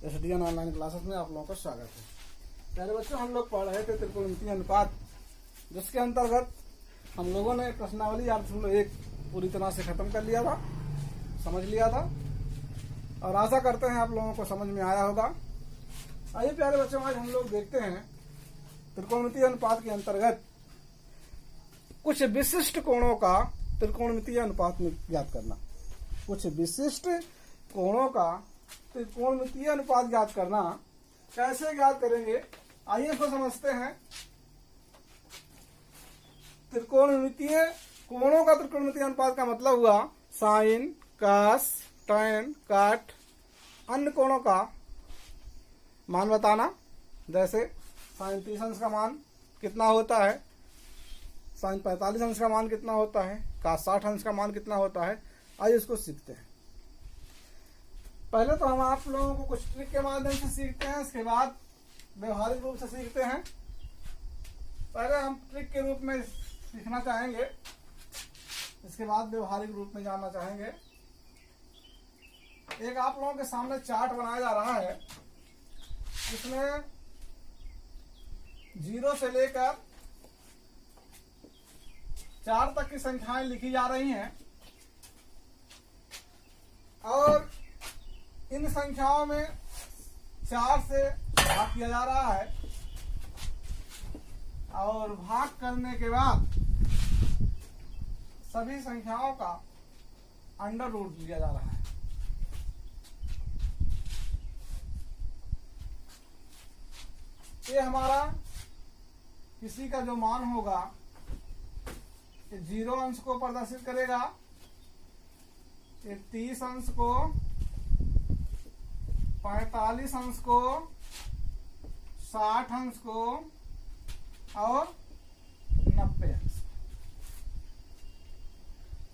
SDN online classes में आप लोगों का स्वागत है। पहले बच्चों हम लोग पढ़ रहे थे त्रिकोणमितीय अनुपात, जिसके अंतर्गत हम लोगों ने प्रश्नावली 8.1 पूरी तरह से खत्म कर लिया था, समझ लिया था और आशा करते हैं आप लोगों को समझ में आया होगा। आइए प्यारे बच्चों, आज हम लोग देखते हैं त्रिकोणमितीय अनुपात के अंतर्गत कुछ विशिष्ट कोणों का त्रिकोणमितीय अनुपात में ज्ञात करना। कुछ विशिष्ट कोणों का त्रिकोणमितीय अनुपात ज्ञात करना कैसे ज्ञात करेंगे, आइए इसको समझते हैं। त्रिकोणमितीय कोणों का त्रिकोणमितीय अनुपात का मतलब हुआ साइन, कास, टैन, काट, अन्य कोणों का मान बताना। जैसे साइन 30 अंश का मान कितना होता है, साइन 45 अंश का मान कितना होता है, कास 60 अंश का मान कितना होता है। आइए इसको सीखते हैं। पहले तो हम आप लोगों को कुछ ट्रिक के माध्यम से सीखते हैं, इसके बाद व्यवहारिक रूप से सीखते हैं। पहले हम ट्रिक के रूप में सीखना चाहेंगे, इसके बाद व्यवहारिक रूप में जानना चाहेंगे। एक आप लोगों के सामने चार्ट बनाया जा रहा है, इसमें 0 से लेकर 4 तक की संख्याएं लिखी जा रही हैं और इन संख्याओं में 4 से भाग किया जा रहा है और भाग करने के बाद सभी संख्याओं का अंडर रूट लिया जा रहा है। ये हमारा किसी का जो मान होगा 0 अंश को प्रदर्शित करेगा, ये 30 अंश को, 45 अंश को, 60 अंश को और 90 अंश।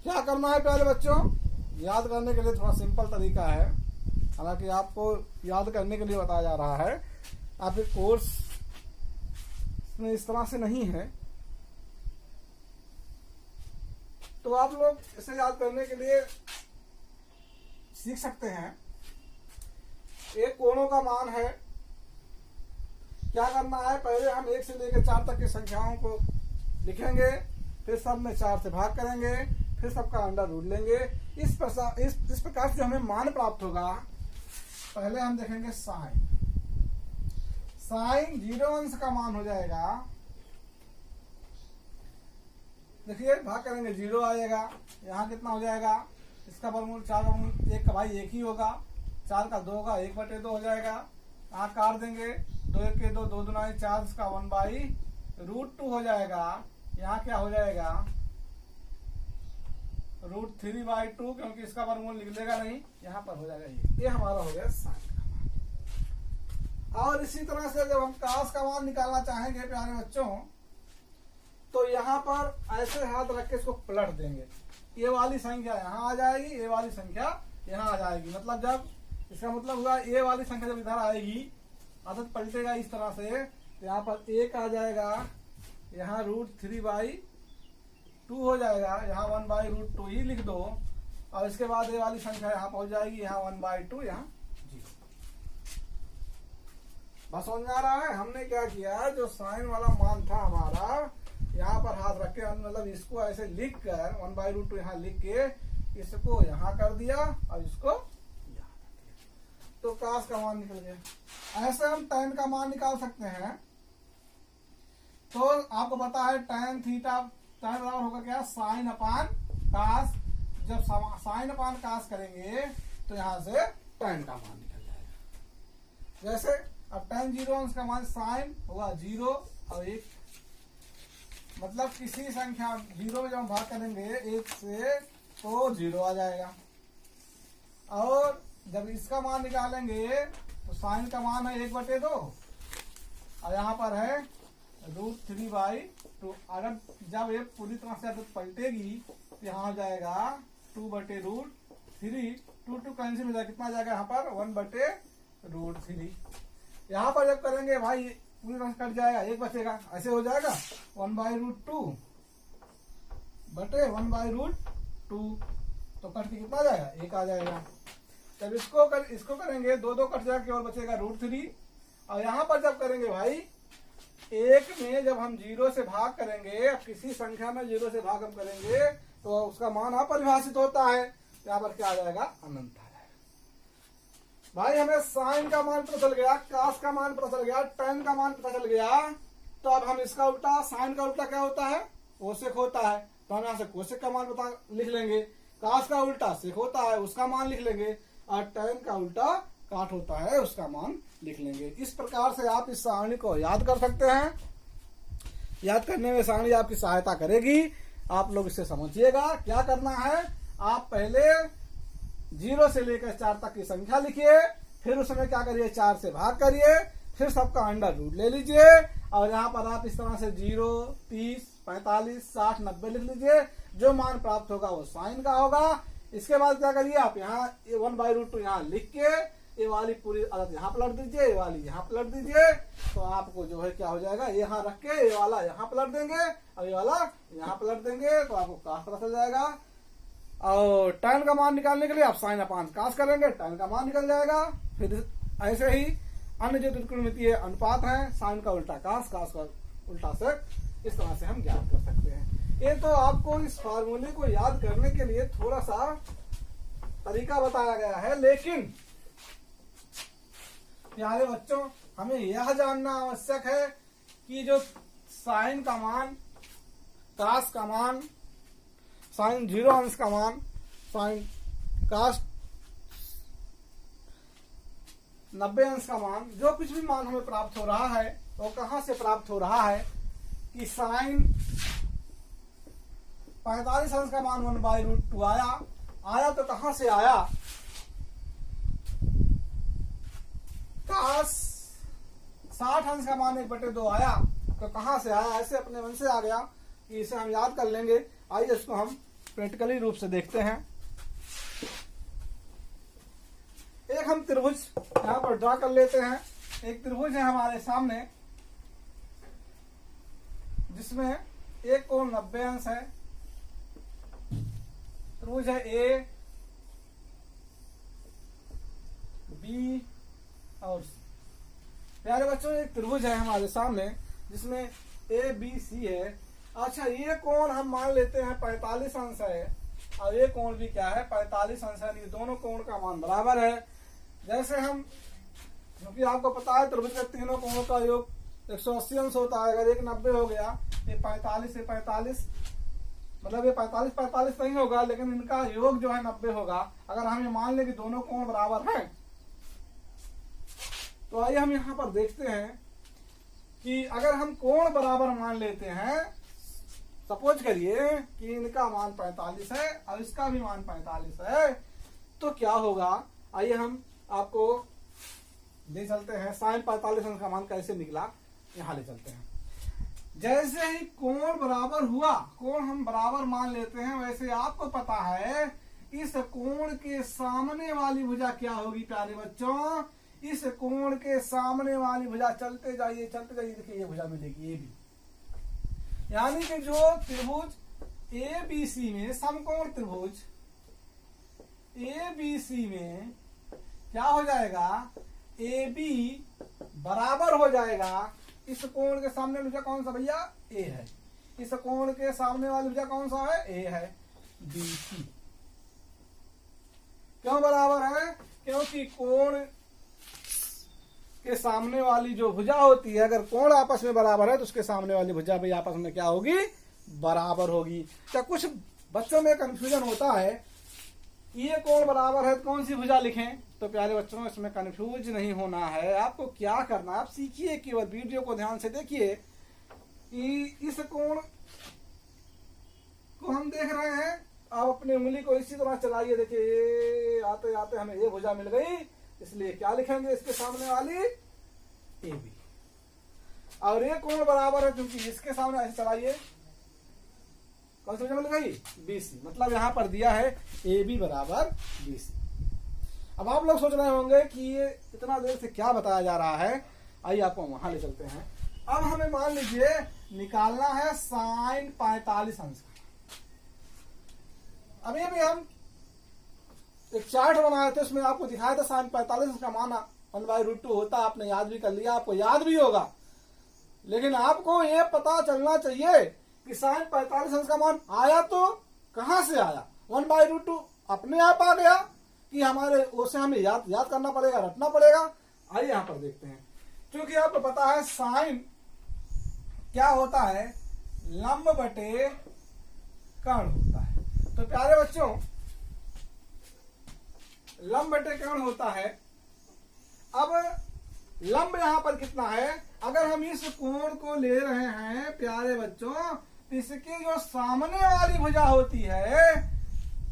क्या करना है प्यारे बच्चों, याद करने के लिए थोड़ा सिंपल तरीका है, हालांकि आपको याद करने के लिए बताया जा रहा है। आपके कोर्स में इस तरह से नहीं है, तो आप लोग इसे याद करने के लिए सीख सकते हैं। एक कोणों का मान है, क्या करना है, पहले हम 1 से लेकर 4 तक की संख्याओं को लिखेंगे, फिर सब में 4 से भाग करेंगे, फिर सबका अंडर रूट लेंगे। इस प्रकार से हमें मान प्राप्त होगा। पहले हम देखेंगे साइन। साइन 0 अंश का मान हो जाएगा, देखिए भाग करेंगे 0 आएगा, यहाँ कितना हो जाएगा, इसका वर्गमूल 4 का वर्गमूल 1 का भाई 1 ही होगा, 4 का 2 का 1/2 हो जाएगा। यहाँ काट देंगे, 2 1 के 2, 2 दूना 4, इसका 1/√2 हो जाएगा। यहाँ क्या हो जाएगा, √3/2, क्योंकि इसका वर्गमूल निकलेगा नहीं, यहाँ पर हो जाएगा ये हमारा हो गया साइन का मान। और इसी तरह से जब हम कास का मान निकालना चाहेंगे प्यारे बच्चों, तो यहाँ पर ऐसे हाथ रख के इसको पलट देंगे। ये वाली संख्या यहाँ आ जाएगी, ये वाली संख्या यहाँ आ जाएगी। मतलब जब इसका मतलब हुआ ये वाली संख्या जब इधर आएगी, आदत पलटेगा इस तरह से, तो यहाँ पर 1 आ जाएगा, यहाँ √3/2 हो जाएगा, यहाँ 1/√2 ही लिख दो और इसके बाद ये वाली संख्या यहाँ पहुंच जाएगी, यहाँ 1/2, यहाँ 0। बस समझ में आ रहा है। हमने क्या किया, जो साइन वाला मान था हमारा, यहाँ पर हाथ रख के मतलब इसको ऐसे लिख कर 1/√2 यहाँ लिख के इसको यहाँ कर दिया और इसको यहाँ कर दिया, तो कास का मान निकल गया। ऐसे हम टैन का मान निकाल सकते हैं। तो आपको पता है टैन थीटा, टैन बराबर होगा क्या, साइन अपान कास। जब साइन अपान कास करेंगे तो यहाँ से टैन का मान निकल जाएगा। जैसे अब टैन 0 अंश का मान साइन होगा 0 और 1, मतलब किसी संख्या 0 में जब हम भाग करेंगे 1 से तो 0 आ जाएगा। और जब इसका मान निकालेंगे तो साइन का मान है 1/2 और यहाँ पर है √3/2। अगर जब ये पूरी तरह से आदत पलटेगी तो यहाँ हो जाएगा 2/√3, 2 कैंसिल हो जाएगा, कितना जाएगा यहाँ पर 1/√3। यहाँ पर जब करेंगे भाई पूरी तरह कट जाएगा, 1 बचेगा, ऐसे हो जाएगा 1/√2 बटे 1/√2, तो कट के कितना आ जाएगा, 1 आ जाएगा। जब इसको करेंगे 2 कट जाएगा, केवल बचेगा √3। और यहाँ पर जब करेंगे भाई, एक में जब हम 0 से भाग करेंगे, किसी संख्या में 0 से भाग हम करेंगे तो उसका मान अपरिभाषित होता है। यहाँ पर क्या आ जाएगा, अनंत आ जाएगा। भाई हमें साइन का मान पता चल गया, कास का मान पता चल गया, tan का मान पता चल गया। तो अब हम इसका उल्टा, साइन का उल्टा क्या होता है, कोसेक होता है। तो हम यहाँ से कोसेक का मान पता लिख लेंगे। कास का उल्टा सेक होता है, उसका मान लिख लेंगे। और tan का उल्टा काट होता है, उसका मान लिख लेंगे। इस प्रकार से आप इस सारणी को याद कर सकते हैं। याद करने में सारणी आपकी सहायता करेगी। आप लोग इसे समझिएगा। क्या करना है, आप पहले 0 से लेकर 4 तक की संख्या लिखिए, फिर उसमें क्या करिए, 4 से भाग करिए, फिर सबका अंडर रूट ले लीजिए। और यहाँ पर आप इस तरह से 0, 30, 45, 60, 90 लिख लीजिए। जो मान प्राप्त होगा वो साइन का होगा। इसके बाद क्या करिए, आप यहाँ 1/√2 यहाँ लिख के ये वाली पूरी अदद यहाँ पलट दीजिए, ये वाली यहाँ पलट दीजिए। तो आपको जो है क्या हो जाएगा, यहाँ रख के ये वाला यहाँ पलट देंगे और ये वाला यहाँ पलट देंगे, तो आपको कास पता चल जाएगा। और tan का मान निकालने के लिए आप साइन अपान कास करेंगे, tan का मान निकल जाएगा। फिर ऐसे ही अन्य जो त्रिकोणमितीय अनुपात है, साइन का उल्टा कास, कास का उल्टा सेक, इस तरह से हम ज्ञात कर सकते हैं। ये तो आपको इस फार्मूले को याद करने के लिए थोड़ा सा तरीका बताया गया है, लेकिन प्यारे बच्चों हमें यह जानना आवश्यक है कि जो साइन का मान, कास का मान, साइन 0 अंश का मान, साइन कास 90 अंश का मान, जो कुछ भी मान हमें प्राप्त हो रहा है वो कहां से प्राप्त हो रहा है कि साइन 45 अंश का मान 1/√2 आया तो कहां से आया, कास 60 अंश का मान 1/2 आया तो कहां से आया, ऐसे अपने मन से आ गया कि इसे हम याद कर लेंगे। आइए इसको हम प्रैक्टिकली रूप से देखते हैं। एक हम त्रिभुज यहां पर ड्रा कर लेते हैं। एक त्रिभुज है हमारे सामने जिसमें एक कोण 90 अंश है। त्रिभुज है ए, बी और सी। प्यारे बच्चों एक त्रिभुज है हमारे सामने जिसमें ए बी सी है। अच्छा, ये कोण हम मान लेते हैं 45 अंश है और ये कोण भी क्या है, 45 अंश है। ये दोनों कोण का मान बराबर है। जैसे हम, क्योंकि आपको पता है त्रिभुज के तीनों कोणों का योग 180 अंश होता है। अगर एक 90 हो गया, ये 45 से 45, मतलब ये 45 नहीं होगा, लेकिन इनका योग जो है 90 होगा। अगर हम ये मान लें कि दोनों कोण बराबर हैं, तो आइए हम यहाँ पर देखते हैं कि अगर हम कोण बराबर मान लेते हैं, सपोज करिए कि इनका मान 45 है और इसका भी मान 45 है, तो क्या होगा, आइए हम आपको ले चलते हैं। साइन 45 अंश का मान कैसे निकला, यहाँ ले चलते हैं। जैसे ही कोण बराबर हुआ, कोण हम बराबर मान लेते हैं, वैसे आपको पता है इस कोण के सामने वाली भुजा क्या होगी। प्यारे बच्चों, इस कोण के सामने वाली भुजा, चलते जाइए देखिए ये भुजा मिलेगी, ये भी। यानी कि जो त्रिभुज ए बी सी में, समकोण त्रिभुज ए बी सी में क्या हो जाएगा, ए बी बराबर हो जाएगा इस कोण के सामने भुजा कौन सा भैया, ए है। इस कोण के सामने वाली भुजा कौन सा है, ए है, बी सी। क्यों बराबर है, क्योंकि कोण के सामने वाली जो भुजा होती है, अगर कोण आपस में बराबर है तो उसके सामने वाली भुजा भी आपस में क्या होगी, बराबर होगी। क्या कुछ बच्चों में कंफ्यूजन होता है, ये कोण बराबर है तो कौन सी भुजा लिखें। तो प्यारे बच्चों, इसमें कंफ्यूज नहीं होना है। आपको क्या करना है, आप सीखिए, केवल वीडियो को ध्यान से देखिए कि इस कोण को हम देख रहे हैं, आप अपनी उंगली को इसी तरह चलाइए। देखिए ये आते आते हमें ये भुजा मिल गई, इसलिए क्या लिखेंगे इसके सामने वाली, ए बी। और ये कोण बराबर है क्योंकि इसके सामने ऐसे चलाइए, कौन सी भुजा मिल गई, बी सी। मतलब यहां पर दिया है ए बी बराबर बी सी। अब आप लोग सोच रहे होंगे कि ये इतना देर से क्या बताया जा रहा है। आइए आपको वहां ले चलते हैं। अब हमें मान लीजिए निकालना है साइन 45 अंश का। अभी हम एक चार्ट बनाए थे, उसमें आपको दिखाया था साइन 45 का मान 1/√2 होता, आपने याद भी कर लिया, आपको याद भी होगा। लेकिन आपको ये पता चलना चाहिए कि साइन 45 अंश का मान आया तो कहां से आया, 1/√2 अपने आप आ गया कि हमारे उसे हमें याद करना पड़ेगा, रटना पड़ेगा। आइए यहां पर देखते हैं। क्योंकि आपको पता है साइन क्या होता है, लंब बटे कर्ण होता है। तो प्यारे बच्चों, लंब बटे कर्ण होता है। अब लंब यहां पर कितना है, अगर हम इस कोण को ले रहे हैं प्यारे बच्चों, इसकी जो सामने वाली भुजा होती है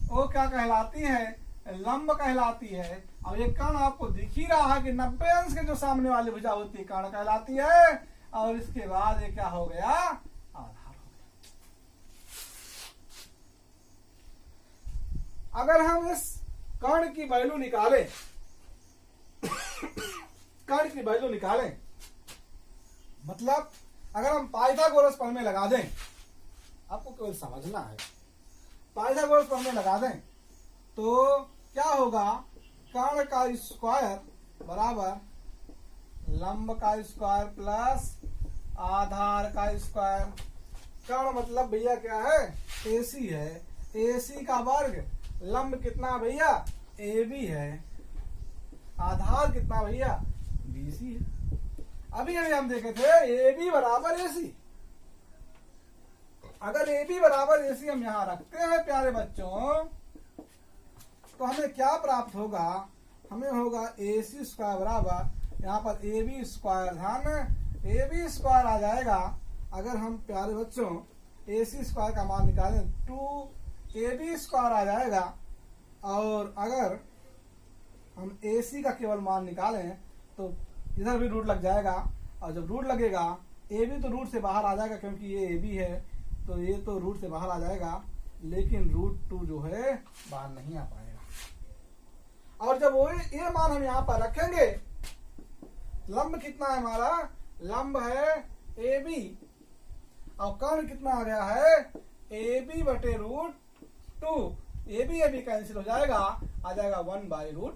वो क्या कहलाती है, लंब कहलाती है। अब ये कर्ण आपको दिख ही रहा है कि 90 अंश के जो सामने वाली भुजा होती है कर्ण कहलाती है। और इसके बाद ये क्या हो गया, आधार हो गया। अगर हम इस कर्ण की वैल्यू निकालें कर्ण की वैल्यू निकालें, मतलब अगर हम पाइथागोरस प्रमेय लगा दें, आपको केवल समझना है, पाइथागोरस प्रमेय लगा दें तो क्या होगा, कर्ण का स्क्वायर बराबर लंब का स्क्वायर प्लस आधार का स्क्वायर। कर्ण मतलब भैया क्या है, AC है, AC का वर्ग, लंब कितना भैया, AB है, आधार कितना भैया, BC है। अभी हम देखे थे AB बराबर AC। अगर AB बराबर AC हम यहां रखते हैं प्यारे बच्चों, तो हमें क्या प्राप्त होगा, हमें होगा AC स्क्वायर बराबर, यहाँ पर AB स्क्वायर, ध्यान AB स्क्वायर आ जाएगा। अगर हम प्यारे बच्चों AC स्क्वायर का मान निकालें 2AB स्क्वायर आ जाएगा। और अगर हम AC का केवल मान निकालें तो इधर भी रूट लग जाएगा, और जब रूट लगेगा AB तो रूट से बाहर आ जाएगा, क्योंकि ये AB है तो ये तो रूट से बाहर आ जाएगा, लेकिन √2 जो है बाहर नहीं आ पाएगा। और जब वो ये मान हम यहां पर रखेंगे, लंब कितना है हमारा, लंब है AB, और कर्ण कितना आ गया है, AB बटे √2, AB कैंसिल हो जाएगा, आ जाएगा 1/√।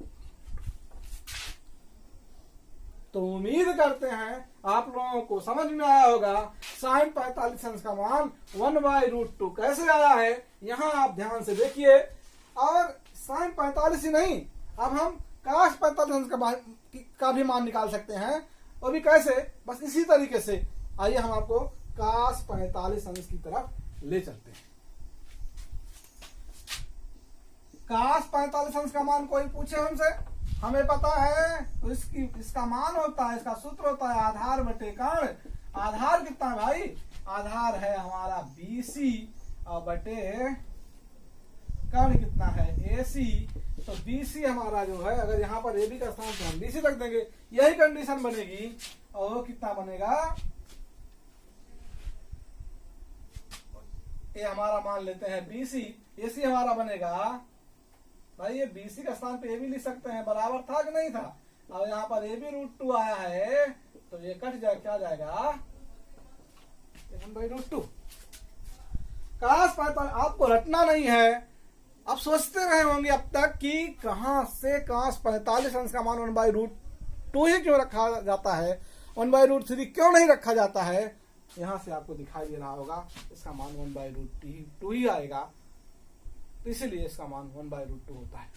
तो उम्मीद करते हैं आप लोगों को समझ में आया होगा साइन 45 अंश का मान 1/√2 कैसे आया है। यहां आप ध्यान से देखिए। और साइन 45 ही नहीं, अब हम cos 45 अंश का भी मान निकाल सकते हैं। वो भी कैसे, बस इसी तरीके से। आइए हम आपको cos 45 अंश की तरफ ले चलते हैं। cos 45 अंश का मान कोई पूछे हमसे, हमें पता है तो इसका मान होता है, इसका सूत्र होता है आधार बटे कर्ण। आधार कितना है भाई, आधार है हमारा BC और बटे कर्ण कितना है AC। तो BC हमारा जो है, अगर यहाँ पर AB का स्थान तो हम BC रख देंगे, यही कंडीशन बनेगी। और कितना बनेगा, ये हमारा मान लेते हैं BC, AC हमारा बनेगा भाई, ये BC का स्थान पे AB लिख सकते हैं, बराबर था कि नहीं था। और यहाँ पर AB √2 आया है तो ये कट जाए, क्या जाएगा 1/√2। cos 45 आपको रटना नहीं है। आप सोचते रहे होंगे अब तक कि कहां से cos 45 अंश का मान 1/√2 ही क्यों रखा जाता है, 1/√3 क्यों नहीं रखा जाता है। यहां से आपको दिखाई दे रहा होगा इसका मान 1/√2 ही आएगा, तो इसीलिए इसका मान 1/√2 होता है।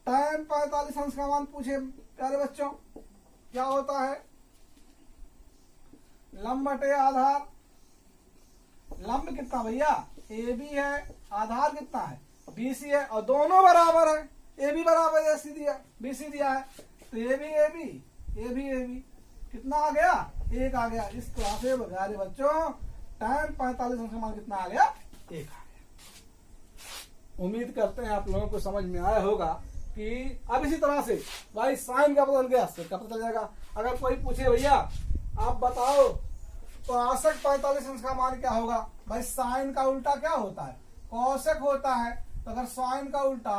tan 45 अंश का मान पूछे प्यारे बच्चों, क्या होता है, लंब बटे आधार। लंब कितना भैया, AB है, आधार कितना है BC है, और दोनों बराबर है। AB बराबर AC दिया, BC दिया है, तो AB कितना आ गया, 1 आ गया। इस तरह से प्यारे बच्चों tan 45 अंश का मान कितना आ गया, 1 आ गया। उम्मीद करते हैं आप लोगों को समझ में आया होगा कि अब इसी तरह से भाई साइन का बदल गया, का पता चल जाएगा। अगर कोई पूछे भैया आप बताओ तो आसक 45 अंश का मान क्या होगा, भाई साइन का उल्टा क्या होता है, कोसेक होता है। तो अगर साइन का उल्टा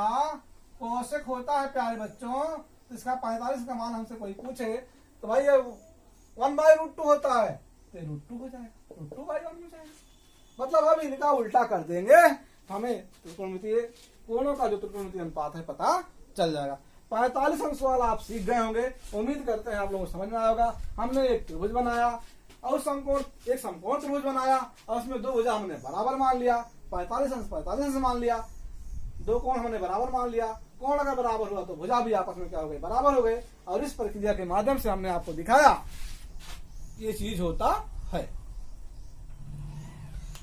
कोसेक होता है प्यारे बच्चों, तो इसका 45 का मान हमसे कोई पूछे तो भाई ये 1/√2 होता है, तो √2 हो जाएगा, √2/1 हो जाएगा। मतलब हम इनका उल्टा कर देंगे हमें त्रिकोणमितीय कोणों का जो त्रिकोणमितीय अनुपात है पता चल जाएगा। 45 अंश वाला आप सीख गए होंगे, उम्मीद करते हैं आप लोगों को समझ में आया होगा। हमने एक त्रिभुज बनाया और एक समकोण त्रिभुज बनाया और उसमें दो भुजा हमने बराबर मान लिया, 45 अंश 45 अंश मान लिया, दो कोण हमने बराबर मान लिया। कोण अगर बराबर हुआ तो भुजा भी आपस में क्या हो गए, बराबर हो गए। और इस प्रक्रिया के माध्यम से हमने आपको दिखाया ये चीज होता है।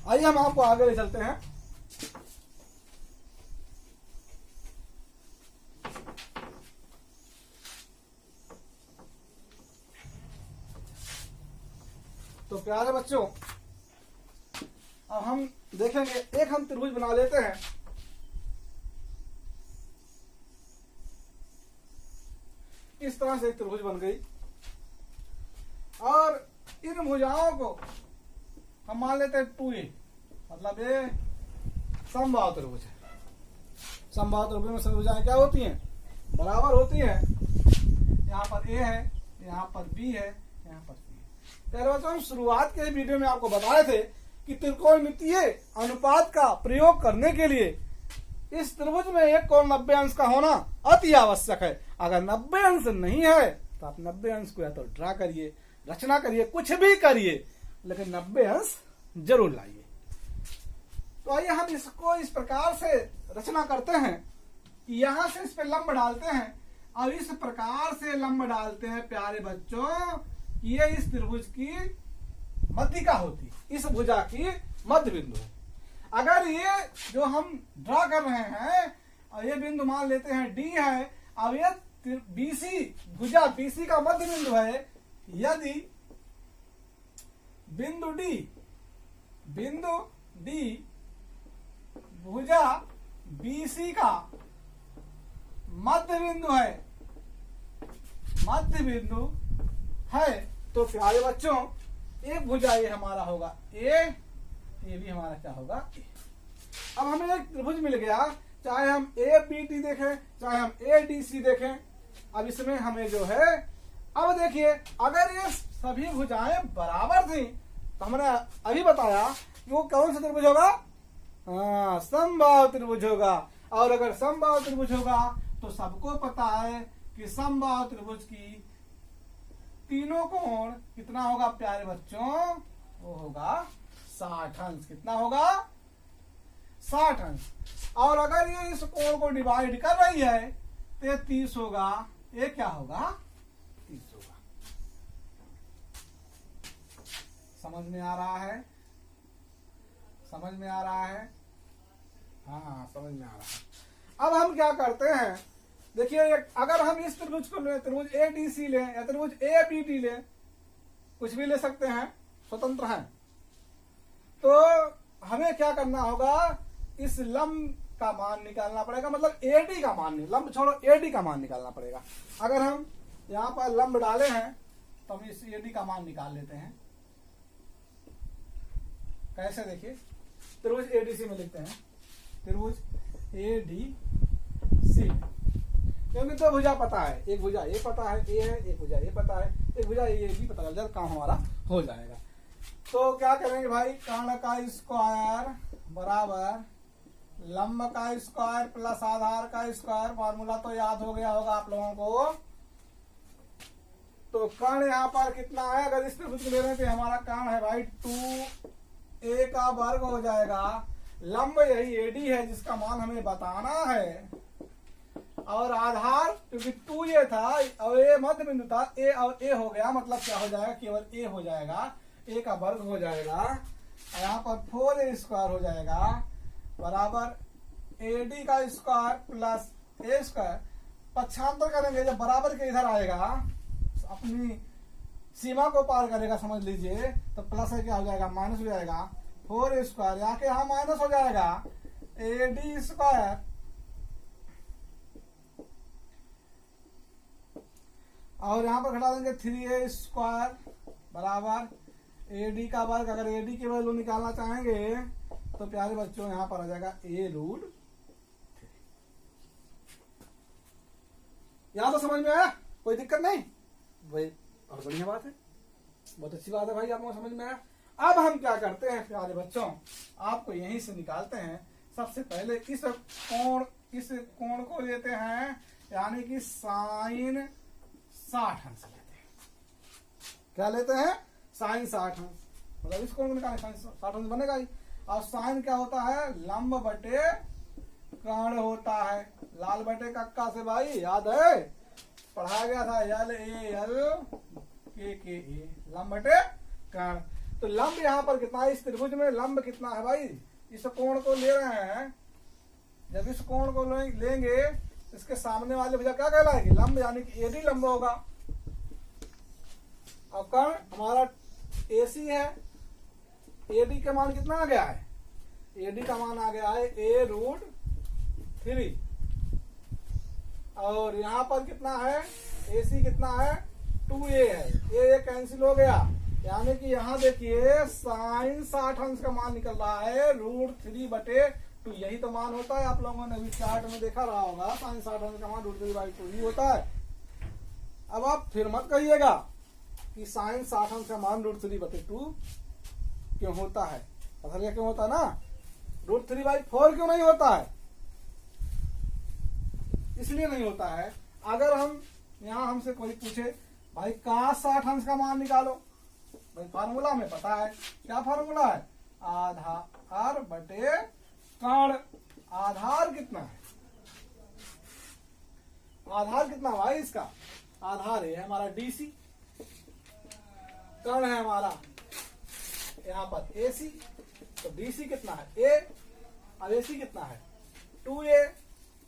आइए हम आपको आगे ले चलते हैं। तो प्यारे बच्चों, अब हम देखेंगे, एक हम त्रिभुज बना लेते हैं। इस तरह से एक त्रिभुज बन गई और इन भुजाओं को हम मान लेते हैं 2a, मतलब ये समबाहु त्रिभुज है। समबाहु त्रिभुज में सभी भुजाएं क्या होती हैं, बराबर होती हैं। यहाँ पर a है, यहाँ पर b है, यहाँ पर c है। पहले बच्चों, हम शुरुआत के वीडियो में आपको बताए थे कि त्रिकोणमितीय अनुपात का प्रयोग करने के लिए इस त्रिभुज में एक कोण 90 अंश का होना अति आवश्यक है। अगर 90 अंश नहीं है तो आप 90 अंश को या तो ड्रा करिए, रचना करिए, कुछ भी करिए, लेकिन 90 अंश जरूर लाइए। तो आइए हम इसको इस प्रकार से रचना करते हैं कि यहां से इस पे लंब डालते हैं और इस प्रकार से लंब डालते हैं प्यारे बच्चों, ये इस त्रिभुज की मध्यिका होती है, इस भुजा की मध्य बिंदु है। अगर ये जो हम ड्रा कर रहे हैं और ये बिंदु मान लेते हैं डी है, अब ये बीसी भुजा बीसी का मध्य बिंदु है। यदि बिंदु डी भुजा बीसी का मध्य बिंदु है तो प्यारे बच्चों एक भुजा ये हमारा होगा ए, ये भी हमारा क्या होगा ए। अब हमें एक त्रिभुज मिल गया, चाहे हम ए बी डी देखें, चाहे हम ए डी सी देखें। अब इसमें हमें जो है, अब देखिए, अगर ये सभी भुजाएं बराबर थी तो हमने अभी बताया कि वो कौन सा त्रिभुज होगा, हाँ, समबाहु त्रिभुज होगा। और अगर समबाहु त्रिभुज होगा तो सबको पता है कि समबाहु त्रिभुज की तीनों कोण कितना होगा प्यारे बच्चों, वो होगा 60 अंश। कितना होगा, 60 अंश। और अगर ये इस कोण को डिवाइड कर रही है तो ये 30 होगा, ये क्या होगा, 30 होगा। समझ में आ रहा है, समझ में आ रहा है, हाँ समझ में आ रहा है। अब हम क्या करते हैं, देखिए अगर हम इस त्रिभुज को लें, त्रिभुज ए डी सी लें या त्रिभुज ए बी डी लें, कुछ भी ले सकते हैं, स्वतंत्र हैं। तो हमें क्या करना होगा, इस लंब का मान निकालना पड़ेगा, मतलब एडी का मान नहीं, लंब छोड़ो, एडी का मान निकालना पड़ेगा। अगर हम यहाँ पर लंब डाले हैं तो हम इस एडी का मान निकाल लेते हैं। कैसे, देखिए त्रिभुज एडीसी में लिखते हैं, त्रिभुज एडीसी, क्योंकि दो भुजा पता है, एक भुजा ये पता है ए है, एक भुजा ये पता है, एक भुजा ये भी पता चल जाए, काम हमारा हो जाएगा। तो क्या करेंगे भाई, कर्ण का स्क्वायर बराबर लंब का स्क्वायर प्लस आधार का स्क्वायर। फॉर्मूला तो याद हो गया होगा आप लोगों को। तो कर्ण यहाँ पर कितना है, अगर इस त्रिभुज को ले रहे हैं तो हमारा कर्ण है भाई 2a का वर्ग हो जाएगा। लंब यही एडी है जिसका मान हमें बताना है, और आधार क्योंकि 2 ये था और ए मध्य बिंदु था, ए और ए हो गया, मतलब क्या हो जाएगा, केवल ए हो जाएगा, ए का वर्ग हो जाएगा। यहाँ पर 4a स्क्वायर हो जाएगा बराबर एडी का स्क्वायर प्लस ए स्क्वायर। पक्षांतर करेंगे, जब बराबर के इधर आएगा, अपनी सीमा को पार करेगा, समझ लीजिए, तो प्लस है क्या हो जाएगा, माइनस हो जाएगा। 4a स्क्वायर यहाँ के यहाँ माइनस हो जाएगा, एडी स्क्वायर और यहाँ पर घटा देंगे 3a स्क्वायर बराबर एडी का वर्ग। अगर एडी की वैल्यू निकालना चाहेंगे तो प्यारे बच्चों यहाँ पर आ जाएगा a√3। यहाँ तो समझ में आया, कोई दिक्कत नहीं भाई, और बढ़िया बात है, बहुत अच्छी बात है भाई, आप लोगों को समझ में आया। अब हम क्या करते हैं प्यारे बच्चों, आपको यहीं से निकालते हैं सबसे पहले इस कोण को लेते हैं, यानी कि साइन 60 अंश लेते हैं। क्या लेते हैं? साइन 60 अंश। मतलब इस कोण को निकालें, साइन 60 अंश बनेगा ही। और साइन क्या होता है? लंब बटे कर्ण होता है। लाल बटे कक्का से भाई याद है, पढ़ाया गया था, यल ए यल के ए, लंब बटे कर्ण। तो लंब यहाँ पर कितना है? इस त्रिभुज में लंब कितना है भाई? इस कोण को ले रहे हैं, जब इस कोण को लेंगे इसके सामने वाले भुजा क्या कहलाएगी? लंब, यानी कि एडी लंब होगा। अब कर्ण हमारा एसी है, एडी का मान कितना आ गया है? एडी का मान आ गया है a√3। और यहाँ पर कितना है? एसी कितना है? 2a है। ये कैंसिल हो गया, यानी कि यहाँ देखिए साइन 60 अंश का मान निकल रहा है √3/2। यही तो मान होता है, आप लोगों ने भी चार्ट में देखा रहा होगा, साइन 60 अंश का मान √3/2 ही होता है। अब आप फिर मत कहिएगा कि साइन 60 अंश का मान √3/2 क्यों होता है। पता नहीं क्यों होता है ना, √3/4 क्यों नहीं होता है? इसलिए नहीं होता है, अगर हम यहाँ हमसे कोई पूछे भाई cos 60 अंश का मान निकालो, भाई फार्मूला में पता है, क्या फार्मूला है? आधार बटे कर्ण। आधार कितना है? आधार कितना भाई इसका? आधार है हमारा डीसी, कर्ण है हमारा यहाँ पर एसी, तो डीसी कितना है? ए। अब एसी कितना है? 2a।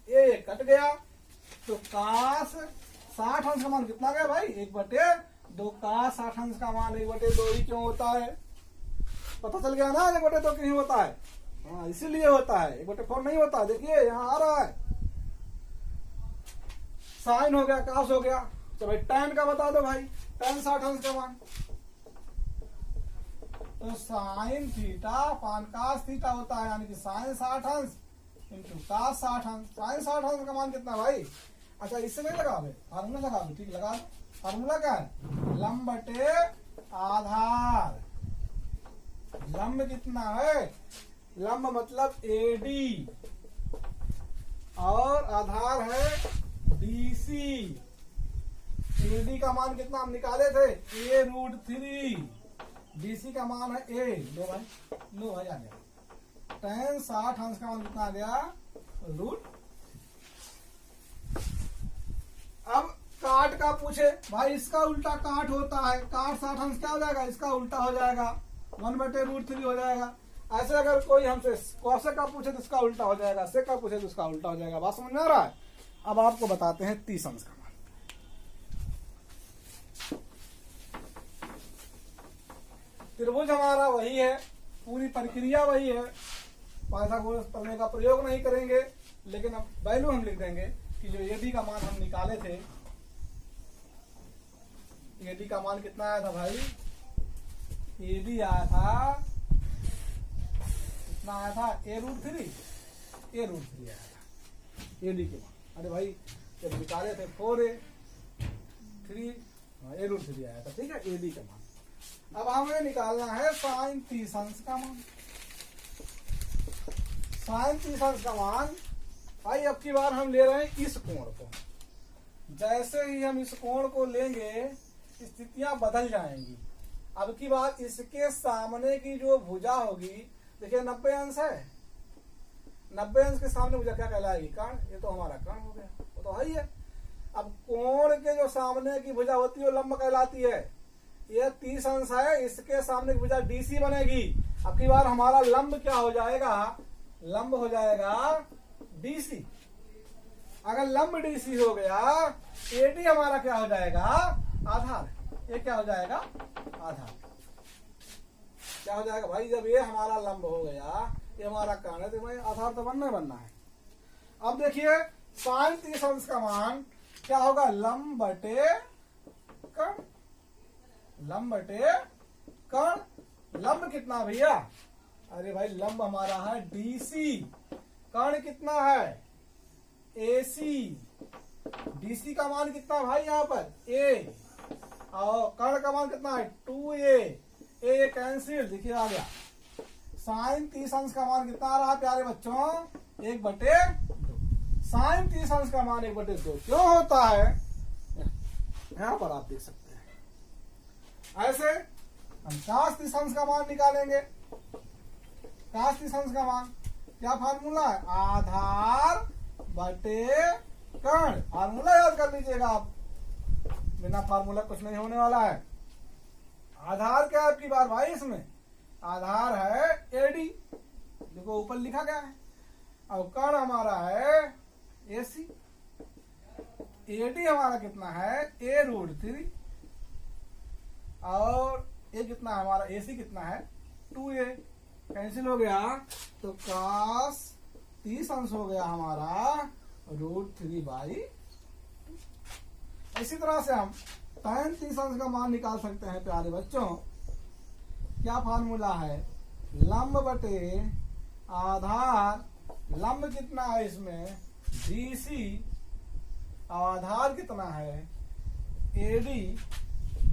ए कट गया, तो cos 60 अंश का मान कितना गया भाई? 1/2। cos 60 अंश का मान 1/2 ही क्यों होता है? पता चल गया ना 1/2 क्यों होता है? हाँ, इसीलिए होता है, 1/4 नहीं होता। देखिए यहाँ आ रहा है, साइन हो गया, cos हो गया। तो भाई tan का बता दो भाई, tan 60 अंश का मान, तो साइन थीटा पान cos थीटा होता है, यानी कि साइन 60 अंश इंटू cos 60 अंश। साइन 60 अंश का मान कितना भाई? अच्छा इससे नहीं लगाओगे, फार्मूला लगाओगे, ठीक लगा दो। फार्मूला क्या है? लंब बटे आधार। लंब कितना है? लंब मतलब एडी और आधार है डीसी। एडी का मान कितना हम निकाले थे? a√3। डीसी का मान है ए। लो भाई आ गया। tan 60 अंश का मान कितना आ गया? √। अब काट का पूछे भाई, इसका उल्टा काट होता है, काट 60 अंश क्या हो जाएगा? इसका उल्टा हो जाएगा, 1/√3 हो जाएगा। ऐसे अगर कोई हमसे कौशे का पूछे तो इसका उल्टा हो जाएगा, से का पूछे तो इसका उल्टा हो जाएगा। बात समझ में आ रहा है? अब आपको बताते हैं 30 अंश का मान। त्रिभुज हमारा वही है, पूरी प्रक्रिया वही है, पाइथागोरस प्रमेय का प्रयोग नहीं करेंगे, लेकिन अब वैल्यू हम लिख देंगे कि जो एडी का मान हम निकाले थे, एडी का मान कितना आया था भाई? एडी आया था, कितना आया था? a√3 आया था एडी के मान। अरे भाई जब निकाले थे 4a3 a√3 आया था, ठीक है, एडी का मान। अब हमें निकालना है साइन 30 अंश का मान। साइन 30 अंश का मान भाई अब की बार हम ले रहे हैं इस कोण को। जैसे ही हम इस कोण को लेंगे स्थितियां बदल जाएंगी। अब की बार इसके सामने की जो भुजा होगी, देखिए 90 अंश है, 90 अंश के सामने भुजा क्या कहलाएगी? कर्ण। ये तो हमारा कर्ण हो गया, वो तो है ही है। अब कोण के जो सामने की भुजा होती है वो लंब कहलाती है। ये 30 अंश है, इसके सामने की भुजा डीसी बनेगी। अब की बार हमारा लंब क्या हो जाएगा? लंब हो जाएगा डीसी। अगर लंब डीसी हो गया, एडी हमारा क्या हो जाएगा? आधार। ये क्या हो जाएगा? आधार। क्या हो जाएगा भाई? जब ये हमारा लंब हो गया, ये हमारा कर्ण है, तो भाई आधार तो बनना है। अब देखिए साइन 30 अंश का मान क्या होगा? लंब बटे कर्ण। लंब बटे कर्ण। लंब कितना भैया? अरे भाई लंब हमारा है डीसी, कर्ण कितना है? एसी। डीसी का मान कितना भाई यहाँ पर? ए। और कर्ण का मान कितना है? 2a। ए कैंसिल, देखिए आ गया। साइन 30 अंश का मान कितना आ रहा है प्यारे बच्चों? 1/2। साइन 30 अंश का मान 1/2 क्यों होता है? यहां पर आप देख सकते हैं। ऐसे हम cos 30 अंश का मान निकालेंगे। cos 30 अंश का मान क्या फार्मूला है? आधार बटे कर्ण। फार्मूला याद कर लीजिएगा आप, बिना फार्मूला कुछ नहीं होने वाला है। आधार क्या है आपकी बार भाई? इसमें आधार है एडी, देखो ऊपर लिखा गया है। अब कर्ण हमारा है एसी। एडी हमारा कितना है? a√3। और ये कितना है हमारा? एसी कितना है? 2a। कैंसिल हो गया तो cos 30 अंश हो गया हमारा √3/2। इसी तरह से हम tan 30 अंश का मान निकाल सकते हैं प्यारे बच्चों। क्या फार्मूला है? लंब बटे आधार। लंब कितना है इसमें? BC। आधार कितना है? AD।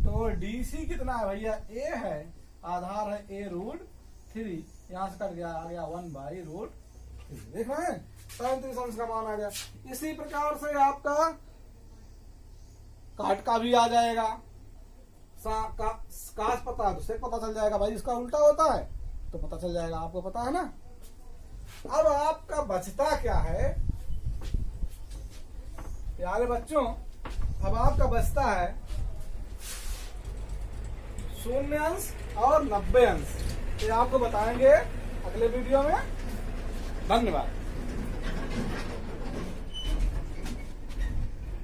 तो DC कितना है भैया? A है। आधार है a√3। यहां से कट गया, आ गया 1/√3। देख रहे हैं, tan 30 अंश का मान आ गया। इसी प्रकार से आपका काट का भी आ जाएगा। काश पता है तो सेक पता चल जाएगा भाई। इसका उल्टा होता है तो पता चल जाएगा, आपको पता है ना। अब आपका बचता क्या है प्यारे बच्चों? अब आपका बचता है 0 अंश और 90 अंश। ये आपको बताएंगे अगले वीडियो में। धन्यवाद।